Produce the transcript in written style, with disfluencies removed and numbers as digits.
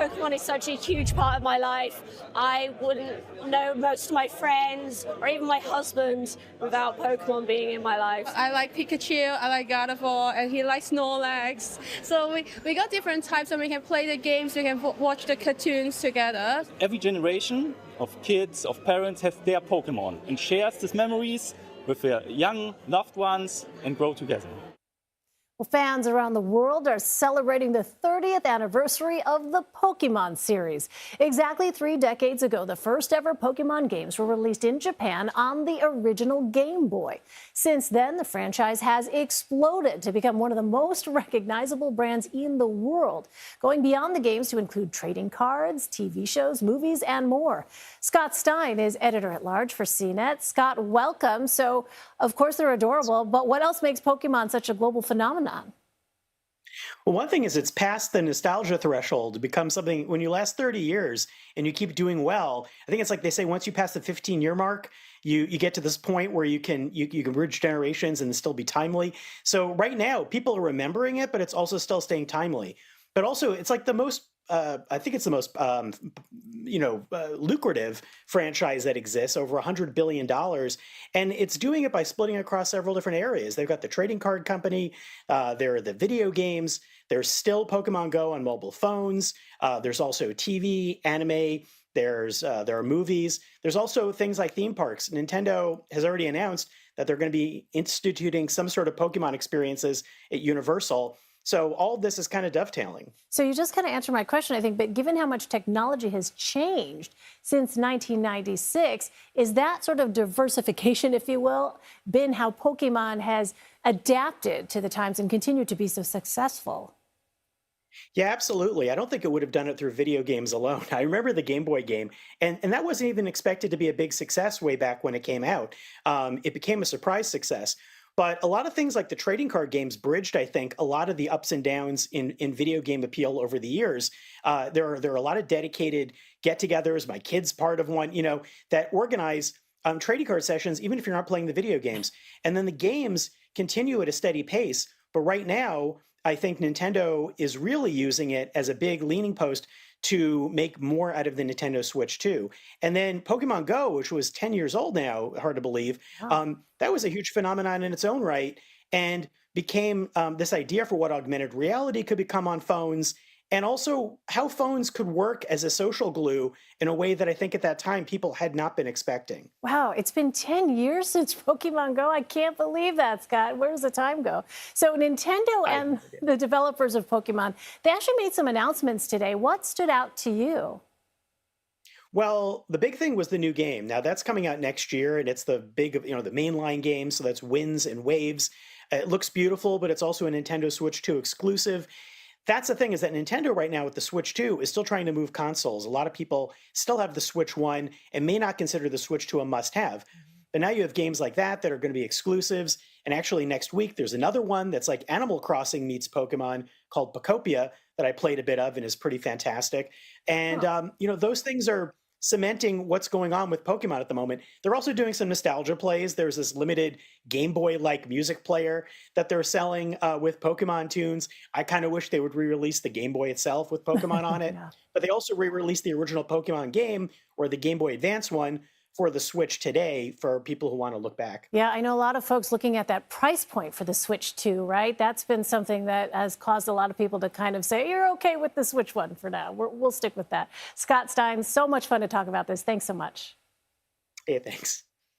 Pokemon is such a huge part of my life. I wouldn't know most of my friends or even my husband without Pokemon being in my life. I like Pikachu, I like Gardevoir, and he likes Snorlax. So we got different types, and we can play the games, we can watch the cartoons together. Every generation of kids, of parents has their Pokemon and shares these memories with their young loved ones and grow together. Well, fans around the world are celebrating the 30th anniversary of the Pokémon series. Exactly 3 decades ago, the first ever Pokémon games were released in Japan on the original Game Boy. Since then, the franchise has exploded to become one of the most recognizable brands in the world, going beyond the games to include trading cards, TV shows, movies, and more. Scott Stein is editor-at-large for CNET. Scott, welcome. So, of course, they're adorable, but what else makes Pokémon such a global phenomenon? Well, one thing is it's past the nostalgia threshold to become something. When you last 30 years and you keep doing well, I think it's like they say, once you pass the 15-year mark, you get to this point where you can bridge generations and still be timely. So right now, people are remembering it, but it's also still staying timely. But also, it's like the most I think it's the most, lucrative franchise that exists, over $100 billion. And it's doing it by splitting across several different areas. They've got the trading card company. There are the video games. There's still Pokemon Go on mobile phones. There's also TV, anime. There are movies. There's also things like theme parks. Nintendo has already announced that they're going to be instituting some sort of Pokemon experiences at Universal. So all of this is kind of dovetailing. So you just kind of answered my question, I think, but given how much technology has changed since 1996, is that sort of diversification, if you will, been how Pokemon has adapted to the times and continued to be so successful? Yeah, absolutely. I don't think it would have done it through video games alone. I remember the Game Boy game, and that wasn't even expected to be a big success way back when it came out. It became a surprise success. But a lot of things like the trading card games bridged, I think, a lot of the ups and downs in video game appeal over the years. There are a lot of dedicated get-togethers. My kid's part of one, that organize trading card sessions, even if you're not playing the video games. And then the games continue at a steady pace. But right now, I think Nintendo is really using it as a big leaning post to make more out of the Nintendo Switch 2. And then Pokemon Go, which was 10 years old now, hard to believe, that was a huge phenomenon in its own right, and became this idea for what augmented reality could become on phones, and also how phones could work as a social glue in a way that I think at that time people had not been expecting. Wow, it's been 10 years since Pokemon Go. I can't believe that, Scott. Where does the time go? So Nintendo and the developers of Pokemon, they actually made some announcements today. What stood out to you? Well, the big thing was the new game. Now that's coming out next year, and it's the big, the mainline game. So that's Winds and Waves. It looks beautiful, but it's also a Nintendo Switch 2 exclusive. That's the thing, is that Nintendo right now with the Switch 2 is still trying to move consoles. A lot of people still have the Switch 1 and may not consider the Switch 2 a must-have. But now you have games like that are going to be exclusives. And actually next week, there's another one that's like Animal Crossing meets Pokemon called Pokopia that I played a bit of and is pretty fantastic. And, those things are cementing what's going on with Pokemon at the moment. They're also doing some nostalgia plays. There's this limited Game Boy-like music player that they're selling with Pokemon tunes. I kind of wish they would re-release the Game Boy itself with Pokemon on it. Yeah. But they also re-released the original Pokemon game, or the Game Boy Advance one, for the Switch today for people who want to look back. Yeah, I know a lot of folks looking at that price point for the Switch 2, right? That's been something that has caused a lot of people to kind of say, you're okay with the Switch 1 for now. We'll stick with that. Scott Stein, so much fun to talk about this. Thanks so much. Hey, thanks.